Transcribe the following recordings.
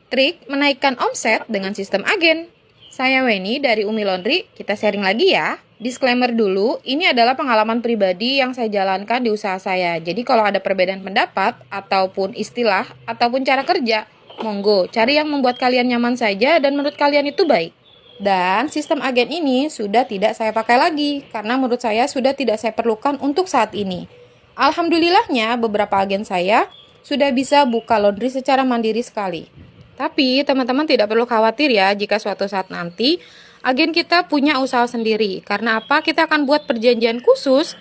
Trik menaikkan omset dengan sistem agen. Saya Weni dari Umi Laundry, kita sharing lagi ya. Disclaimer dulu, ini adalah pengalaman pribadi yang saya jalankan di usaha saya. Jadi kalau ada perbedaan pendapat, ataupun istilah, ataupun cara kerja, monggo cari yang membuat kalian nyaman saja dan menurut kalian itu baik. Dan sistem agen ini sudah tidak saya pakai lagi, karena menurut saya sudah tidak saya perlukan untuk saat ini. Alhamdulillahnya beberapa agen saya sudah bisa buka laundry secara mandiri sekali. Tapi teman-teman tidak perlu khawatir ya jika suatu saat nanti agen kita punya usaha sendiri. Karena apa? Kita akan buat perjanjian khusus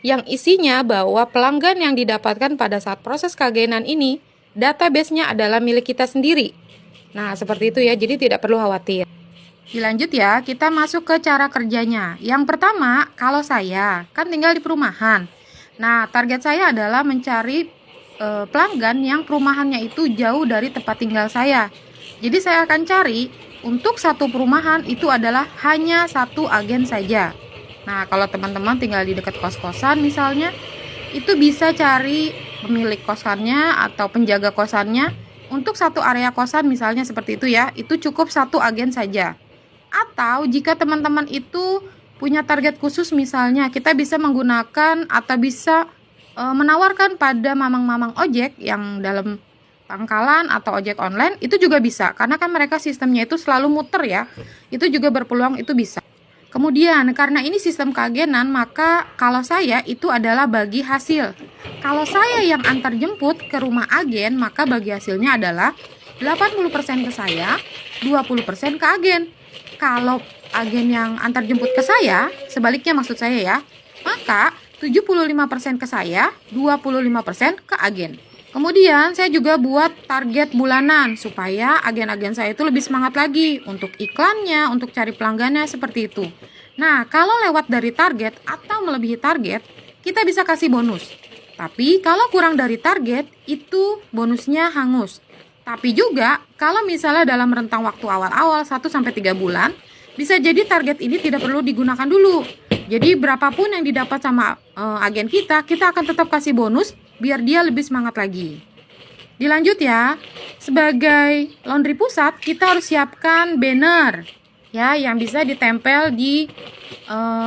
yang isinya bahwa pelanggan yang didapatkan pada saat proses keagenan ini, database-nya adalah milik kita sendiri. Nah, seperti itu ya, jadi tidak perlu khawatir. Dilanjut ya, kita masuk ke cara kerjanya. Yang pertama, kalau saya kan tinggal di perumahan. Nah, target saya adalah mencari pelanggan yang perumahannya itu jauh dari tempat tinggal saya. Jadi saya akan cari untuk satu perumahan itu adalah hanya satu agen saja. Nah, kalau teman-teman tinggal di dekat kos-kosan misalnya, itu bisa cari pemilik kosannya atau penjaga kosannya untuk satu area kosan misalnya seperti itu ya. Itu cukup satu agen saja. Atau jika teman-teman itu punya target khusus misalnya, kita bisa menggunakan atau bisa menawarkan pada mamang-mamang ojek yang dalam pangkalan atau ojek online, itu juga bisa. Karena kan mereka sistemnya itu selalu muter ya. Itu juga berpeluang itu bisa. Kemudian karena ini sistem keagenan, maka kalau saya itu adalah bagi hasil. Kalau saya yang antar jemput ke rumah agen, maka bagi hasilnya adalah 80% ke saya, 20% ke agen. Kalau agen yang antar jemput ke saya, sebaliknya maksud saya ya, maka 75% ke saya, 25% ke agen. Kemudian saya juga buat target bulanan supaya agen-agen saya itu lebih semangat lagi untuk iklannya, untuk cari pelanggannya seperti itu. Nah, kalau lewat dari target atau melebihi target, kita bisa kasih bonus. Tapi kalau kurang dari target, itu bonusnya hangus. Tapi juga kalau misalnya dalam rentang waktu awal-awal 1-3 bulan, bisa jadi target ini tidak perlu digunakan dulu. Jadi berapapun yang didapat sama agen kita akan tetap kasih bonus biar dia lebih semangat lagi. Dilanjut ya, sebagai laundry pusat kita harus siapkan banner ya yang bisa ditempel di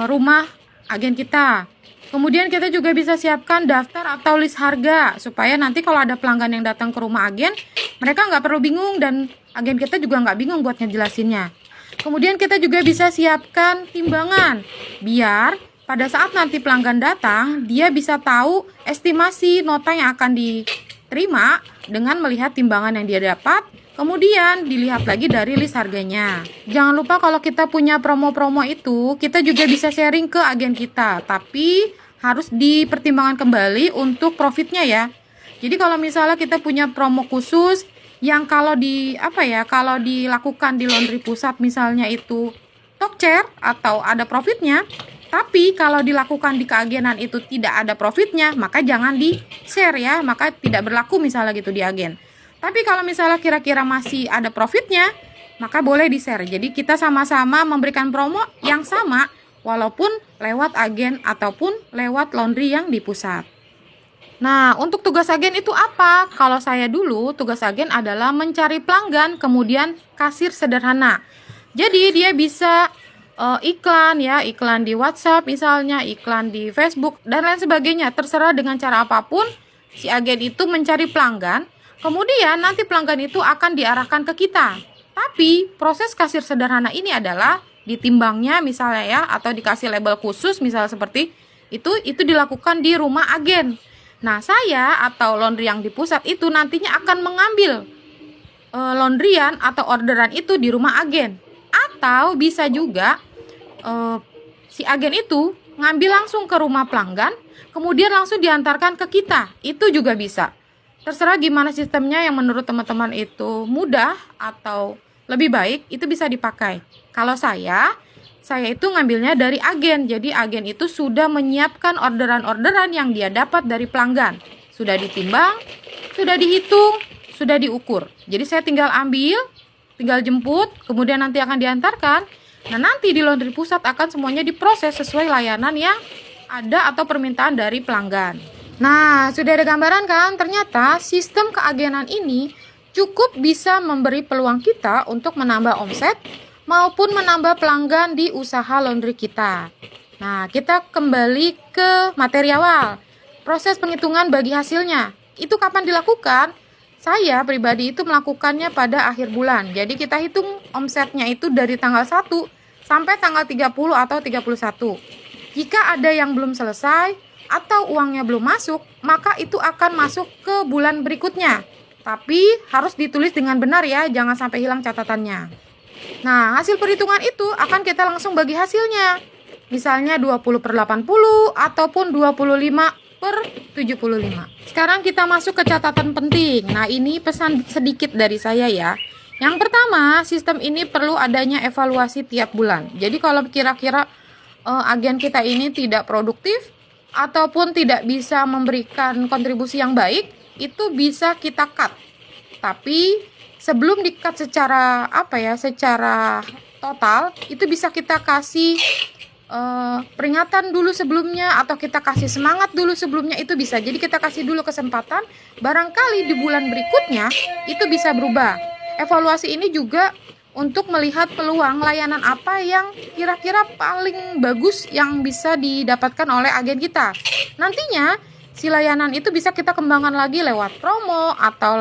rumah agen kita. Kemudian kita juga bisa siapkan daftar atau list harga supaya nanti kalau ada pelanggan yang datang ke rumah agen, mereka nggak perlu bingung dan agen kita juga nggak bingung buat ngejelasinnya. Kemudian kita juga bisa siapkan timbangan biar pada saat nanti pelanggan datang, dia bisa tahu estimasi nota yang akan diterima dengan melihat timbangan yang dia dapat. Kemudian dilihat lagi dari list harganya. Jangan lupa kalau kita punya promo-promo itu, kita juga bisa sharing ke agen kita. Tapi harus dipertimbangkan kembali untuk profitnya ya. Jadi kalau misalnya kita punya promo khusus yang kalau dilakukan di laundry pusat misalnya itu talk share atau ada profitnya, tapi kalau dilakukan di keagenan itu tidak ada profitnya, maka jangan di share ya, maka tidak berlaku misalnya gitu di agen. Tapi kalau misalnya kira-kira masih ada profitnya, maka boleh di share. Jadi kita sama-sama memberikan promo yang sama walaupun lewat agen ataupun lewat laundry yang di pusat. Nah, untuk tugas agen itu apa? Kalau saya dulu, tugas agen adalah mencari pelanggan, kemudian kasir sederhana. Jadi dia bisa iklan ya, iklan di WhatsApp misalnya, iklan di Facebook, dan lain sebagainya. Terserah dengan cara apapun, si agen itu mencari pelanggan, kemudian nanti pelanggan itu akan diarahkan ke kita. Tapi proses kasir sederhana ini adalah ditimbangnya misalnya ya, atau dikasih label khusus misalnya seperti itu dilakukan di rumah agen. Nah, saya atau laundry yang di pusat itu nantinya akan mengambil laundryan atau orderan itu di rumah agen. Atau bisa juga si agen itu ngambil langsung ke rumah pelanggan, kemudian langsung diantarkan ke kita. Itu juga bisa. Terserah gimana sistemnya yang menurut teman-teman itu mudah atau lebih baik, itu bisa dipakai. Kalau saya itu ngambilnya dari agen. Jadi agen itu sudah menyiapkan orderan-orderan yang dia dapat dari pelanggan. Sudah ditimbang, sudah dihitung, sudah diukur. Jadi saya tinggal ambil, tinggal jemput, kemudian nanti akan diantarkan. Nah, nanti di laundry pusat akan semuanya diproses sesuai layanan yang ada atau permintaan dari pelanggan. Nah, sudah ada gambaran kan? Ternyata sistem keagenan ini cukup bisa memberi peluang kita untuk menambah omset maupun menambah pelanggan di usaha laundry kita. Nah, kita kembali ke materi awal. Proses penghitungan bagi hasilnya. Itu kapan dilakukan? Saya pribadi itu melakukannya pada akhir bulan. Jadi kita hitung omsetnya itu dari tanggal 1 sampai tanggal 30 atau 31. Jika ada yang belum selesai atau uangnya belum masuk, maka itu akan masuk ke bulan berikutnya. Tapi harus ditulis dengan benar ya, jangan sampai hilang catatannya. Nah, hasil perhitungan itu akan kita langsung bagi hasilnya. Misalnya 20/80 ataupun 25/75. Sekarang kita masuk ke catatan penting. Nah, ini pesan sedikit dari saya ya. Yang pertama, sistem ini perlu adanya evaluasi tiap bulan. Jadi kalau kira-kira agen kita ini tidak produktif ataupun tidak bisa memberikan kontribusi yang baik, itu bisa kita cut. Tapi sebelum di-cut secara secara total, itu bisa kita kasih peringatan dulu sebelumnya atau kita kasih semangat dulu sebelumnya, itu bisa. Jadi kita kasih dulu kesempatan, barangkali di bulan berikutnya itu bisa berubah. Evaluasi ini juga untuk melihat peluang layanan apa yang kira-kira paling bagus yang bisa didapatkan oleh agen kita. Nantinya si layanan itu bisa kita kembangkan lagi lewat promo atau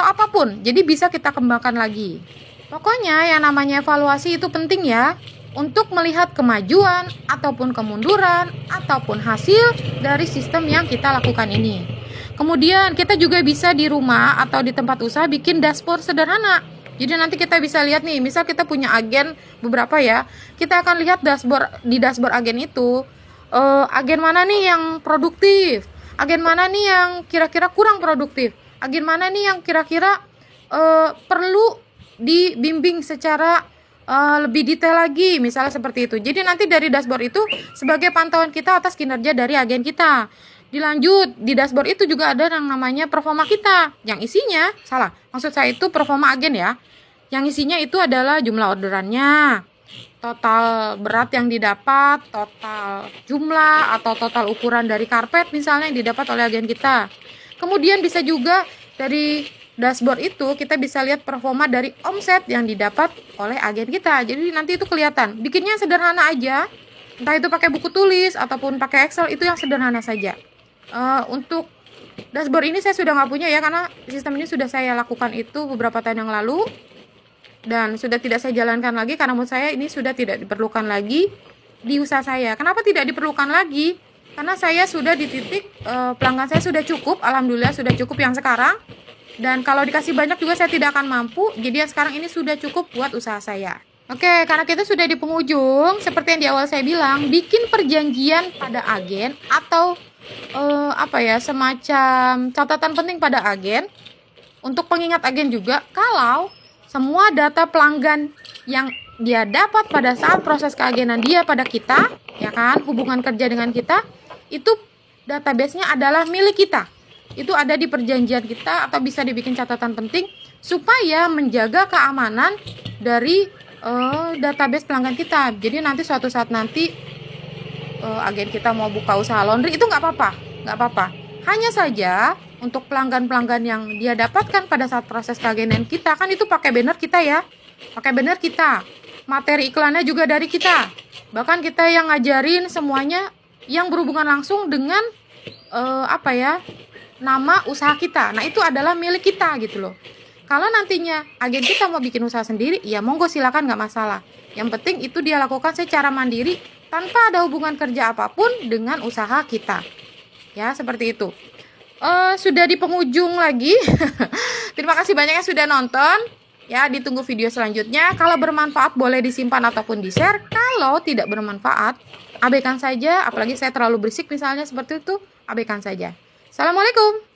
apapun. Jadi bisa kita kembangkan lagi. Pokoknya yang namanya evaluasi itu penting ya, untuk melihat kemajuan ataupun kemunduran ataupun hasil dari sistem yang kita lakukan ini. Kemudian kita juga bisa di rumah atau di tempat usaha bikin dashboard sederhana. Jadi nanti kita bisa lihat nih, misal kita punya agen beberapa ya, kita akan lihat di dashboard agen itu, agen mana nih yang produktif, agen mana nih yang kira-kira kurang produktif, agen mana nih yang kira-kira perlu dibimbing secara lebih detail lagi, misalnya seperti itu. Jadi nanti dari dashboard itu sebagai pantauan kita atas kinerja dari agen kita. Dilanjut, di dashboard itu juga ada yang namanya performa kita, yang isinya, maksud saya itu performa agen ya, yang isinya itu adalah jumlah orderannya, total berat yang didapat, total jumlah atau total ukuran dari karpet misalnya yang didapat oleh agen kita. Kemudian bisa juga dari dashboard itu kita bisa lihat performa dari omset yang didapat oleh agen kita. Jadi nanti itu kelihatan. Bikinnya sederhana aja, entah itu pakai buku tulis ataupun pakai Excel, itu yang sederhana saja. Untuk dashboard ini saya sudah nggak punya ya, karena sistem ini sudah saya lakukan itu beberapa tahun yang lalu dan sudah tidak saya jalankan lagi, karena menurut saya ini sudah tidak diperlukan lagi di usaha saya. Kenapa tidak diperlukan lagi? Karena saya sudah di titik pelanggan saya sudah cukup, alhamdulillah sudah cukup yang sekarang, dan kalau dikasih banyak juga saya tidak akan mampu. Jadi yang sekarang ini sudah cukup buat usaha saya. Oke, karena kita sudah di penghujung, seperti yang di awal saya bilang, bikin perjanjian pada agen atau semacam catatan penting pada agen untuk pengingat agen juga, kalau semua data pelanggan yang dia dapat pada saat proses keagenan dia pada kita, ya kan, hubungan kerja dengan kita, itu database-nya adalah milik kita. Itu ada di perjanjian kita atau bisa dibikin catatan penting supaya menjaga keamanan dari database pelanggan kita. Jadi nanti suatu saat nanti agen kita mau buka usaha laundry, itu nggak apa-apa. Hanya saja untuk pelanggan-pelanggan yang dia dapatkan pada saat proses keagenan kita, kan itu pakai banner kita ya, materi iklannya juga dari kita, bahkan kita yang ngajarin semuanya yang berhubungan langsung dengan nama usaha kita. Nah, itu adalah milik kita gitu loh. Kalau nantinya agen kita mau bikin usaha sendiri, ya monggo silakan, nggak masalah. Yang penting itu dia lakukan secara mandiri tanpa ada hubungan kerja apapun dengan usaha kita. Ya, seperti itu. Sudah di penghujung lagi. Terima kasih banyak yang sudah nonton. Ya, ditunggu video selanjutnya. Kalau bermanfaat boleh disimpan ataupun di-share. Kalau tidak bermanfaat, abaikan saja. Apalagi saya terlalu berisik misalnya seperti itu, abaikan saja. Assalamualaikum.